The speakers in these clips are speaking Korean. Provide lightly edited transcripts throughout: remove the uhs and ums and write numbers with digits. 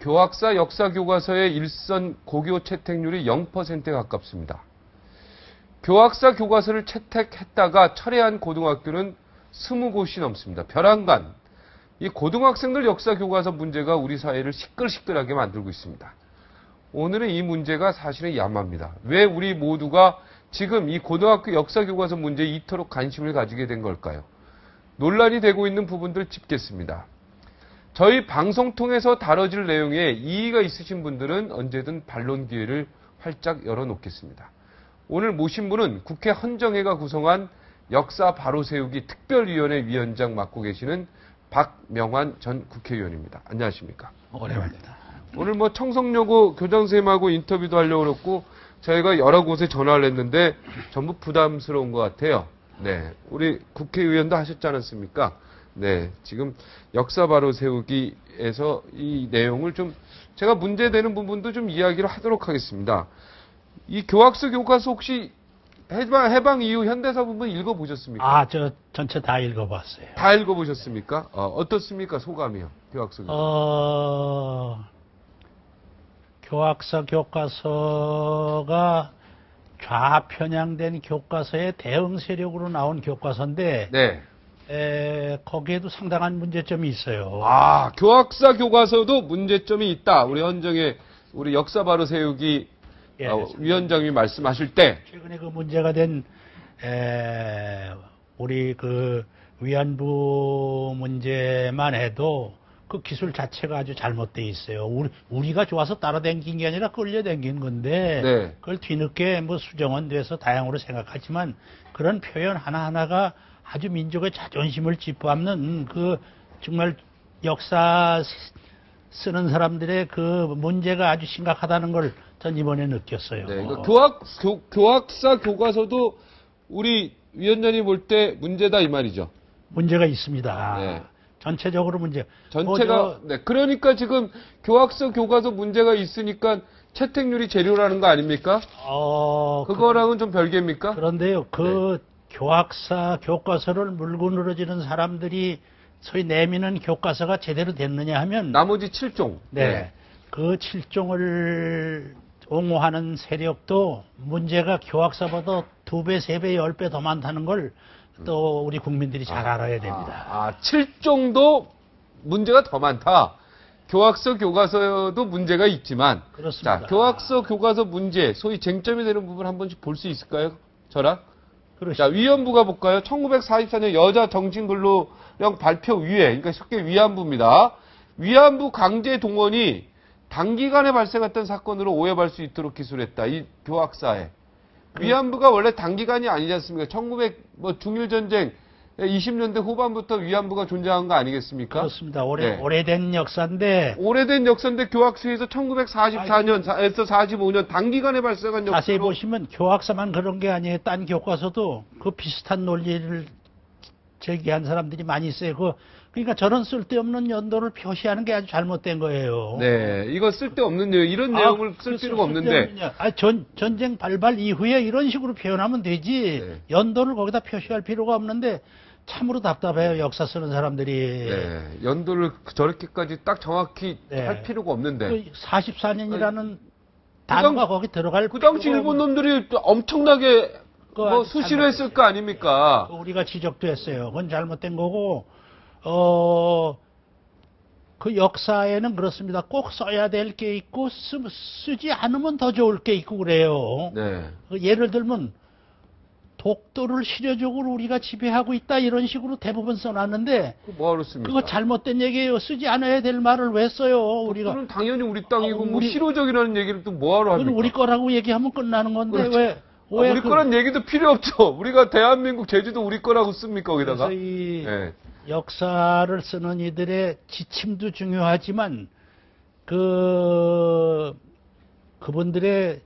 교학사 역사교과서의 일선 고교 채택률이 0%에 가깝습니다. 교학사 교과서를 채택했다가 철회한 고등학교는 20곳이 넘습니다. 벼랑간, 이 고등학생들 역사교과서 문제가 우리 사회를 시끌시끌하게 만들고 있습니다. 오늘은 이 문제가 사실은 야마입니다. 왜 우리 모두가 지금 이 고등학교 역사교과서 문제에 이토록 관심을 가지게 된 걸까요? 논란이 되고 있는 부분들 짚겠습니다. 저희 방송 통해서 다뤄질 내용에 이의가 있으신 분들은 언제든 반론 기회를 활짝 열어놓겠습니다. 오늘 모신 분은 국회 헌정회가 구성한 역사 바로 세우기 특별위원회 위원장 맡고 계시는 박명환 전 국회의원입니다. 안녕하십니까? 오랜만입니다. 오늘 뭐 청송여고 교장선생님하고 인터뷰도 하려고 그랬고 저희가 여러 곳에 전화를 했는데 전부 부담스러운 것 같아요. 네, 우리 국회의원도 하셨지 않았습니까? 네, 지금 역사 바로 세우기에서 이 내용을 좀 제가 문제되는 부분도 좀 이야기를 하도록 하겠습니다. 이 교학서 교과서 혹시 해방 이후 현대사 부분 읽어보셨습니까? 저 전체 다 읽어봤어요. 다 읽어보셨습니까? 어떻습니까? 소감이요? 교학서 교과서. 교학서 교과서가 좌편향된 교과서의 대응 세력으로 나온 교과서인데, 네. 거기에도 상당한 문제점이 있어요. 교학사 교과서도 문제점이 있다. 우리 헌정의 우리 역사 바로 세우기 위원장님이 말씀하실 때 최근에 그 문제가 된 우리 그 위안부 문제만 해도 그 기술 자체가 아주 잘못돼 있어요. 우리가 좋아서 따라다닌 게 아니라 끌려다닌 건데 네. 그걸 뒤늦게 뭐 수정은 돼서 다양으로 생각하지만 그런 표현 하나하나가 아주 민족의 자존심을 짚어밟는 그 정말 역사 쓰는 사람들의 그 문제가 아주 심각하다는 걸 전 이번에 느꼈어요. 네, 그러니까 교학사 교과서도 우리 위원장이 볼 때 문제다 이 말이죠. 문제가 있습니다. 네. 전체적으로 문제. 전체가 네, 그러니까 지금 교학서 교과서 문제가 있으니까 채택률이 제로라는 거 아닙니까? 그거랑은 좀 별개입니까? 그런데요, 교학사 교과서를 물고 늘어지는 사람들이 소위 내미는 교과서가 제대로 됐느냐 하면 나머지 7종. 네. 그 7종을 옹호하는 세력도 문제가 교학사보다 2배, 3배, 10배 더 많다는 걸 또 우리 국민들이 잘 알아야 됩니다. 7종도 문제가 더 많다. 교학서 교과서도 문제가 있지만. 그렇습니다. 자, 교학서 교과서 문제, 소위 쟁점이 되는 부분 한 번씩 볼 수 있을까요? 저랑? 그렇습니다. 자, 위안부가 볼까요? 1944년 여자 정신근로령 발표 위에, 그러니까 쉽게 위안부입니다. 위안부 강제 동원이 단기간에 발생했던 사건으로 오해할 수 있도록 기술했다. 이 교학사에. 위안부가 원래 단기간이 아니지 않습니까? 중일전쟁 20년대 후반부터 위안부가 존재한 거 아니겠습니까? 그렇습니다. 오래된 역사인데. 오래된 역사인데 교학서에서 1944년에서 45년 단기간에 발생한 역사로. 자세히 보시면 교학사만 그런 게 아니에요. 딴 교과서도 그 비슷한 논리를 제기한 사람들이 많이 있어요. 그러니까 저런 쓸데없는 연도를 표시하는 게 아주 잘못된 거예요. 네, 이거 쓸데없는 내용, 이런 내용을 쓸 필요가 없는데. 전쟁 발발 이후에 이런 식으로 표현하면 되지. 네. 연도를 거기다 표시할 필요가 없는데 참으로 답답해요. 역사 쓰는 사람들이. 네, 연도를 저렇게까지 딱 정확히 할 필요가 없는데. 44년이라는 단어가 거기 들어갈 그 당시 일본 놈들이 엄청나게 수시로 했을 거 아닙니까? 우리가 지적도 했어요. 그건 잘못된 거고. 그 역사에는 그렇습니다. 꼭 써야 될 게 있고 쓰지 않으면 더 좋을 게 있고 그래요. 네. 예를 들면 독도를 실효적으로 우리가 지배하고 있다 이런 식으로 대부분 써놨는데 뭐하러 씁니까? 그거 잘못된 얘기예요. 쓰지 않아야 될 말을 왜 써요? 우리가. 독도는 당연히 우리 땅이고 뭐 실효적이라는 얘기를 또 뭐하러 합니까? 우리 거라고 얘기하면 끝나는 건데 그렇죠. 왜 우리 거란 얘기도 필요 없죠. 우리가 대한민국 제주도 우리 거라고 씁니까 거기다가? 그래서 이 역사를 쓰는 이들의 지침도 중요하지만 그분들의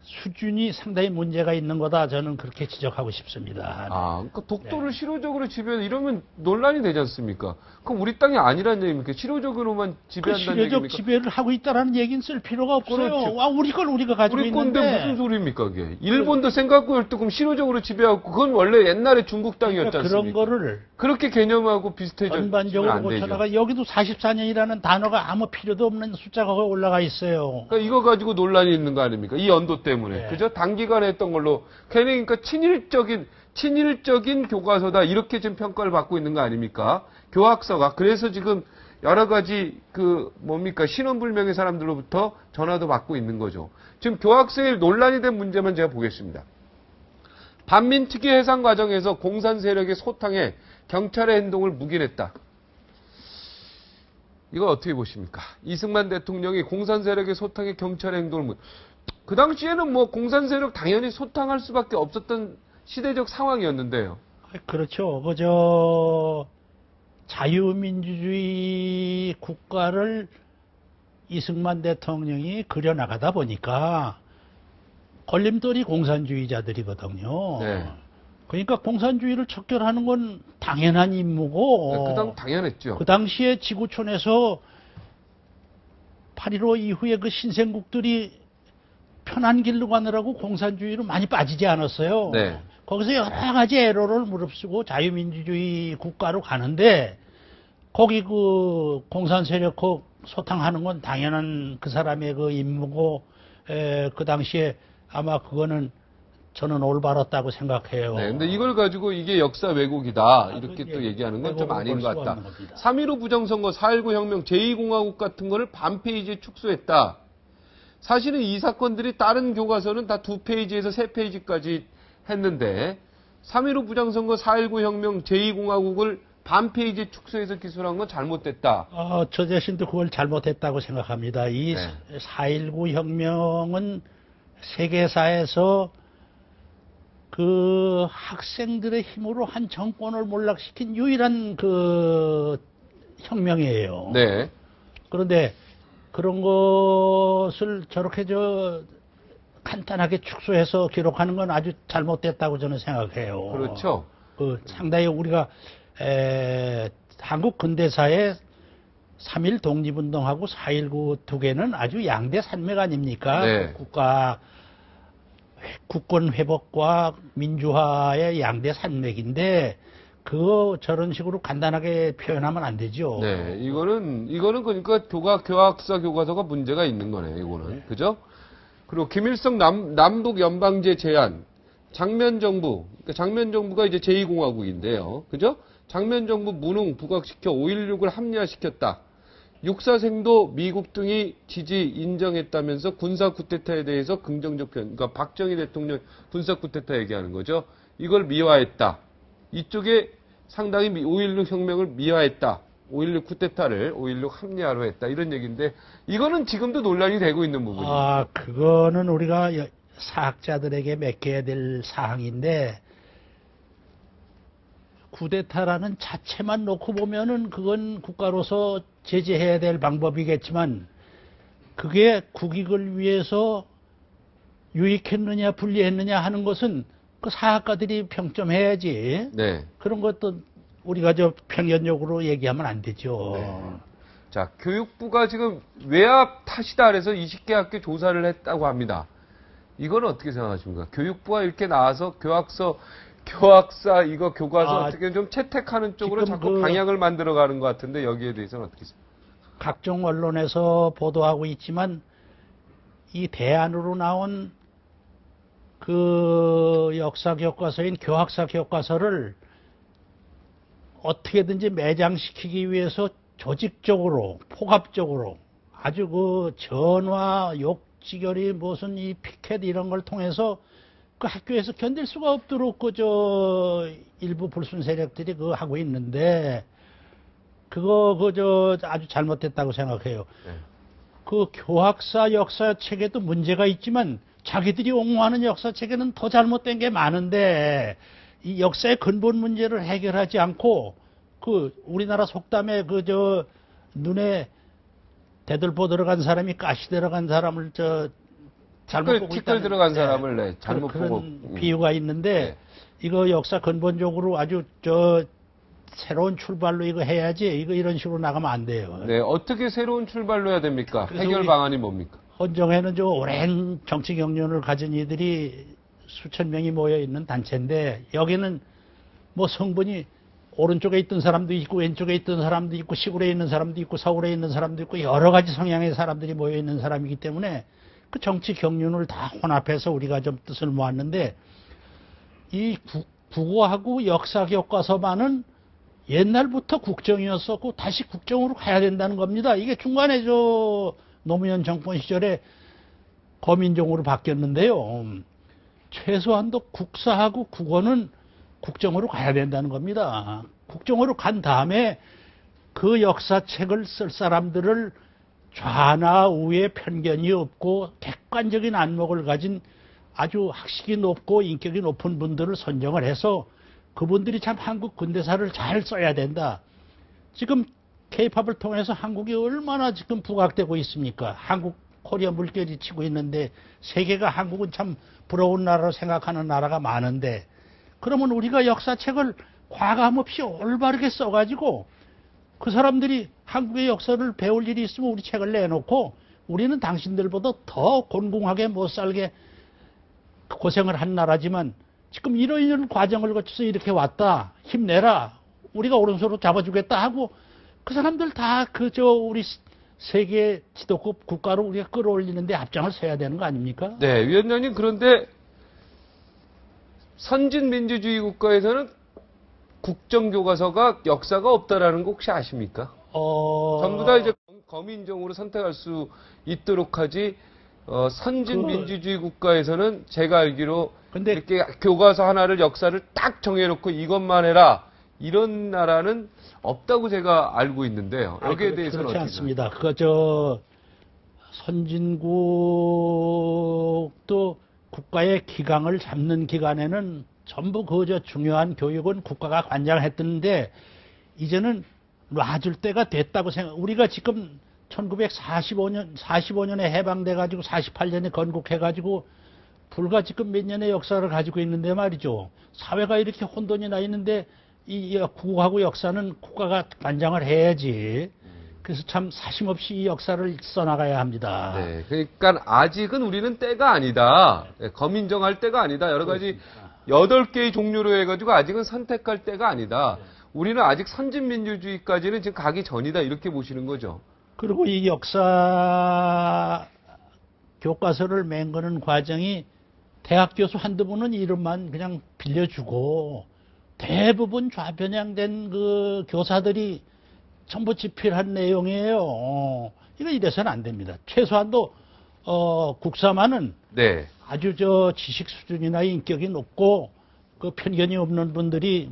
수준이 상당히 문제가 있는 거다. 저는 그렇게 지적하고 싶습니다. 그러니까 독도를 실효적으로 지배한 이러면 논란이 되지 않습니까? 그럼 우리 땅이 아니란 얘기입니까? 실효적으로만 그 지배한다는 실효적 얘기입니까? 지배를 하고 있다라는 얘기는 쓸 필요가 없어요. 그렇죠. 우리 걸 우리가 가지고 우리 건데 있는데. 무슨 소리입니까, 그게? 일본도 생각고 열도 그럼 실효적으로 지배하고 그건 원래 옛날에 중국 땅이었지 그러니까 않습니까? 그런 거를 그렇게 개념하고 비슷해져 전반적으로 안 되죠. 고쳐다가 여기도 44년이라는 단어가 아무 필요도 없는 숫자가 올라가 있어요. 그러니까 이거 가지고 논란이 있는 거 아닙니까? 이 연도 때문에. 네. 그죠? 단기간에 했던 걸로. 괜히 그러니까 친일적인 교과서다. 이렇게 지금 평가를 받고 있는 거 아닙니까? 교학서가. 그래서 지금 여러 가지 신원불명의 사람들로부터 전화도 받고 있는 거죠. 지금 교학서에 논란이 된 문제만 제가 보겠습니다. 반민특위 해상 과정에서 공산 세력의 소탕에 경찰의 행동을 묵인했다. 이거 어떻게 보십니까? 이승만 대통령이 공산 세력의 소탕에 경찰의 행동을 그 당시에는 공산 세력 당연히 소탕할 수밖에 없었던 시대적 상황이었는데요. 그렇죠. 그저 자유민주주의 국가를 이승만 대통령이 그려나가다 보니까 걸림돌이 공산주의자들이거든요. 네. 그러니까 공산주의를 척결하는 건 당연한 임무고. 그당 당연했죠. 그 당시에 지구촌에서 8.15 이후에 그 신생국들이 편한 길로 가느라고 공산주의로 많이 빠지지 않았어요. 네. 거기서 여러 가지 애로를 무릅쓰고 자유민주주의 국가로 가는데 거기 그 공산 세력 소탕하는 건 당연한 그 사람의 그 임무고 그 당시에 아마 그거는 저는 올바랐다고 생각해요. 네, 근데 이걸 가지고 이게 역사 왜곡이다 이렇게 그 또 얘기하는 건 좀 왜곡을 아닌 볼 것 수가 같다. 없는 겁니다. 3.15 부정선거, 4.19 혁명, 제2공화국 같은 거를 반 페이지에 축소했다. 사실은 이 사건들이 다른 교과서는 다 2페이지에서 3페이지까지 했는데 3.15 부정선거, 4.19 혁명, 제2공화국을 반 페이지에 축소해서 기술한 건 잘못됐다. 저 자신도 그걸 잘못했다고 생각합니다. 이 네. 4.19 혁명은 세계사에서 그 학생들의 힘으로 한 정권을 몰락시킨 유일한 그 혁명이에요. 네. 그런데 그런 것을 저렇게 간단하게 축소해서 기록하는 건 아주 잘못됐다고 저는 생각해요. 그렇죠. 상당히 우리가 한국 근대사의 3.1 독립운동하고 4.19 두 개는 아주 양대 산맥 아닙니까? 네. 국권 회복과 민주화의 양대 산맥인데 그거 저런 식으로 간단하게 표현하면 안 되죠. 네, 이거는 그러니까 교학사 교과서가 문제가 있는 거네요. 이거는 그죠? 그리고 김일성 남북 연방제 제안, 장면 정부가 이제 제2공화국인데요, 그죠? 장면 정부 무능 부각시켜 5.16을 합리화시켰다. 육사생도 미국 등이 지지 인정했다면서 군사 쿠데타에 대해서 긍정적 표현, 그러니까 박정희 대통령 군사 쿠데타 얘기하는 거죠. 이걸 미화했다. 이쪽에 상당히 5.16 혁명을 미화했다. 5.16 쿠데타를 5.16 합리화로 했다. 이런 얘기인데 이거는 지금도 논란이 되고 있는 부분이에요. 그거는 우리가 사학자들에게 맡겨야 될 사항인데 쿠데타라는 자체만 놓고 보면은 그건 국가로서 제재해야 될 방법이겠지만 그게 국익을 위해서 유익했느냐 불리했느냐 하는 것은 그 사학가들이 평점해야지. 네. 그런 것도 우리가 편견적으로 얘기하면 안 되죠. 네. 자, 교육부가 지금 외압 탓이다 그래서 20개 학교 조사를 했다고 합니다. 이건 어떻게 생각하십니까? 교육부가 이렇게 나와서 교학사 이거 교과서 어떻게 좀 채택하는 쪽으로 자꾸 방향을 만들어가는 것 같은데 여기에 대해서는 어떻게 생각하십니까? 각종 언론에서 보도하고 있지만 이 대안으로 나온 그 역사 교과서인 교학사 교과서를 어떻게든지 매장시키기 위해서 조직적으로 포갑적으로 아주 그 전화 욕지결이 무슨 이 피켓 이런 걸 통해서 그 학교에서 견딜 수가 없도록 일부 불순 세력들이 그거 하고 있는데 그거 아주 잘못됐다고 생각해요. 네. 그 교학사 역사 책에도 문제가 있지만 자기들이 옹호하는 역사 책에는 더 잘못된 게 많은데 이 역사의 근본 문제를 해결하지 않고 그 우리나라 속담에 눈에 대들보 들어간 사람이 가시 들어간 사람을 잘못 보고 티끌 있다는 들어간 사람을 네, 잘못 그런 보고 비유가 있는데 네. 이거 역사 근본적으로 아주 새로운 출발로 이거 해야지 이거 이런 식으로 나가면 안 돼요. 네, 어떻게 새로운 출발로 해야 됩니까? 그래서 해결 우리 방안이 뭡니까? 헌정회는 저 오랜 정치 경륜을 가진 이들이 수천 명이 모여 있는 단체인데 여기는 뭐 성분이 오른쪽에 있던 사람도 있고 왼쪽에 있던 사람도 있고 시골에 있는 사람도 있고 서울에 있는 사람도 있고 여러 가지 성향의 사람들이 모여 있는 사람이기 때문에 그 정치 경륜을 다 혼합해서 우리가 좀 뜻을 모았는데 이 국어하고 역사 교과서만은 옛날부터 국정이었었고 다시 국정으로 가야 된다는 겁니다. 이게 중간에 노무현 정권 시절에 거민정으로 바뀌었는데요. 최소한도 국사하고 국어는 국정으로 가야 된다는 겁니다. 국정으로 간 다음에 그 역사책을 쓸 사람들을 좌나 우에 편견이 없고 객관적인 안목을 가진 아주 학식이 높고 인격이 높은 분들을 선정을 해서 그분들이 참 한국 근대사를 잘 써야 된다. 지금 케이팝을 통해서 한국이 얼마나 지금 부각되고 있습니까? 한국 코리아 물결이 치고 있는데 세계가 한국은 참 부러운 나라로 생각하는 나라가 많은데 그러면 우리가 역사책을 과감 없이 올바르게 써가지고 그 사람들이 한국의 역사를 배울 일이 있으면 우리 책을 내놓고 우리는 당신들보다 더 곤궁하게 못 살게 고생을 한 나라지만 지금 이런 과정을 거쳐서 이렇게 왔다. 힘내라. 우리가 오른손으로 잡아주겠다 하고 그 사람들 다 우리 세계 지도급 국가로 우리가 끌어올리는데 앞장을 서야 되는 거 아닙니까? 네, 위원장님 그런데 선진 민주주의 국가에서는 국정교과서가 역사가 없다라는 거 혹시 아십니까? 전부 다 이제 거민정으로 선택할 수 있도록 하지 선진 민주주의 국가에서는 제가 알기로 근데 이렇게 교과서 하나를 역사를 딱 정해놓고 이것만 해라 이런 나라는 없다고 제가 알고 있는데요. 여기에 대해서는 그렇지 어떻게 않습니다. 선진국도 국가의 기강을 잡는 기간에는 전부 중요한 교육은 국가가 관장했던데 이제는 놔줄 때가 됐다고 우리가 지금 45년에 해방돼가지고 48년에 건국해가지고 불과 지금 몇 년의 역사를 가지고 있는데 말이죠. 사회가 이렇게 혼돈이 나 있는데 이 국어하고 역사는 국가가 관장을 해야지. 그래서 참 사심없이 이 역사를 써나가야 합니다. 네, 그러니까 아직은 우리는 때가 아니다. 거민정할 때가 아니다. 여러 가지 8개의 종류로 해가지고 아직은 선택할 때가 아니다. 우리는 아직 선진민주주의까지는 지금 가기 전이다. 이렇게 보시는 거죠. 그리고 이 역사 교과서를 맹거는 과정이 대학 교수 한두 분은 이름만 그냥 빌려주고 대부분 좌편향된 그 교사들이 전부 집필한 내용이에요. 이거 이래서는 안 됩니다. 최소한도 국사만은 네. 아주 지식 수준이나 인격이 높고 그 편견이 없는 분들이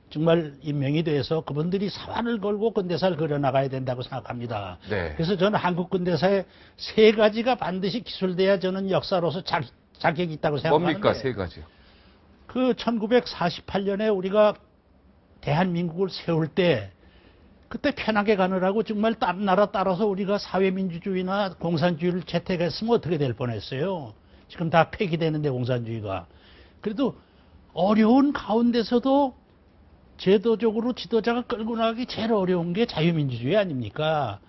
정말 임명이 돼서 그분들이 사활을 걸고 근대사를 그려나가야 된다고 생각합니다. 네. 그래서 저는 한국 근대사의 3가지가 반드시 기술돼야 저는 역사로서 자격이 있다고 생각하는데 뭡니까? 3가지요. 그 1948년에 우리가 대한민국을 세울 때 그때 편하게 가느라고 정말 다른 나라 따라서 우리가 사회민주주의나 공산주의를 채택했으면 어떻게 될 뻔했어요. 지금 다 폐기되는데 공산주의가. 그래도 어려운 가운데서도 제도적으로 지도자가 끌고 나가기 제일 어려운 게 자유민주주의 아닙니까?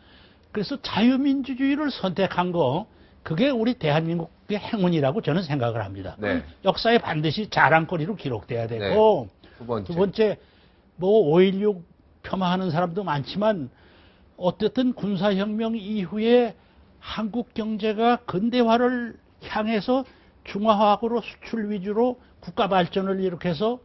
그래서 자유민주주의를 선택한 거 그게 우리 대한민국의 행운이라고 저는 생각을 합니다. 네. 역사에 반드시 자랑거리로 기록돼야 되고 네. 두 번째 뭐 5.16 폄하하는 사람도 많지만 어쨌든 군사혁명 이후에 한국 경제가 근대화를 향해서 중화학으로 수출 위주로 국가 발전을 일으켜서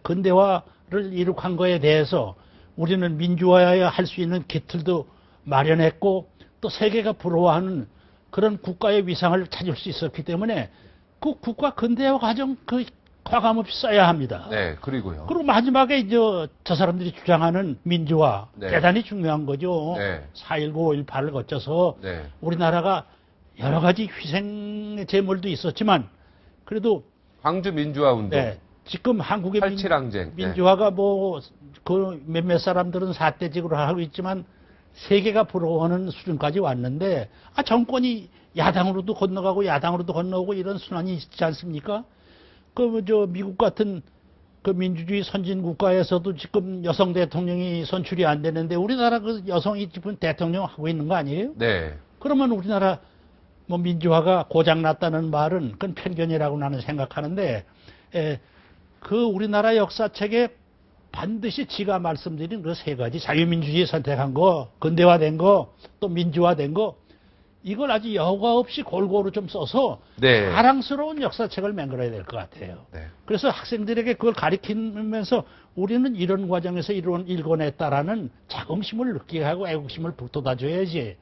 근대화를 이룩한 거에 대해서 우리는 민주화해야 할 수 있는 기틀도 마련했고 또 세계가 부러워하는 그런 국가의 위상을 찾을 수 있었기 때문에 그 국가 근대화 과정 과감없이 써야 합니다. 네, 그리고요. 그리고 마지막에 이제 저 사람들이 주장하는 민주화 네. 대단히 중요한 거죠. 네. 4.19, 5.18을 거쳐서 네. 우리나라가 여러 가지 희생의 제물도 있었지만 그래도 광주 민주화 운동. 네, 지금 한국의 87항쟁. 민주화가 뭐 그 몇몇 사람들은 사대직으로 하고 있지만 세계가 부러워하는 수준까지 왔는데, 정권이 야당으로도 건너가고 야당으로도 건너오고 이런 순환이 있지 않습니까? 미국 같은 그 민주주의 선진 국가에서도 지금 여성 대통령이 선출이 안 되는데 우리나라 그 여성이 지금 대통령 하고 있는 거 아니에요? 네. 그러면 우리나라 민주화가 고장났다는 말은 그건 편견이라고 나는 생각하는데, 그 우리나라 역사책에 반드시 지가 말씀드린 그 세 가지 자유민주주의 선택한 거, 근대화된 거, 또 민주화된 거, 이걸 아주 여과 없이 골고루 좀 써서 네. 자랑스러운 역사책을 만들어야 될 것 같아요. 네. 그래서 학생들에게 그걸 가르치면서 우리는 이런 과정에서 이런 일궈냈다라는 자긍심을 느끼게 하고 애국심을 북돋아줘야지.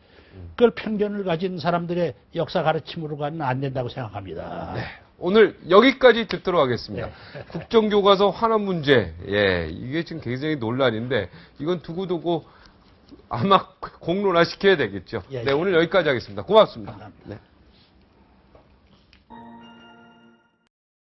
그걸 편견을 가진 사람들의 역사 가르침으로 가는 안 된다고 생각합니다. 네. 오늘 여기까지 듣도록 하겠습니다. 네. 국정교과서 환원 문제, 이게 지금 굉장히 논란인데 이건 두고두고 아마 공론화 시켜야 되겠죠. 예, 네, 예. 오늘 여기까지 하겠습니다. 고맙습니다. 감사합니다. 네.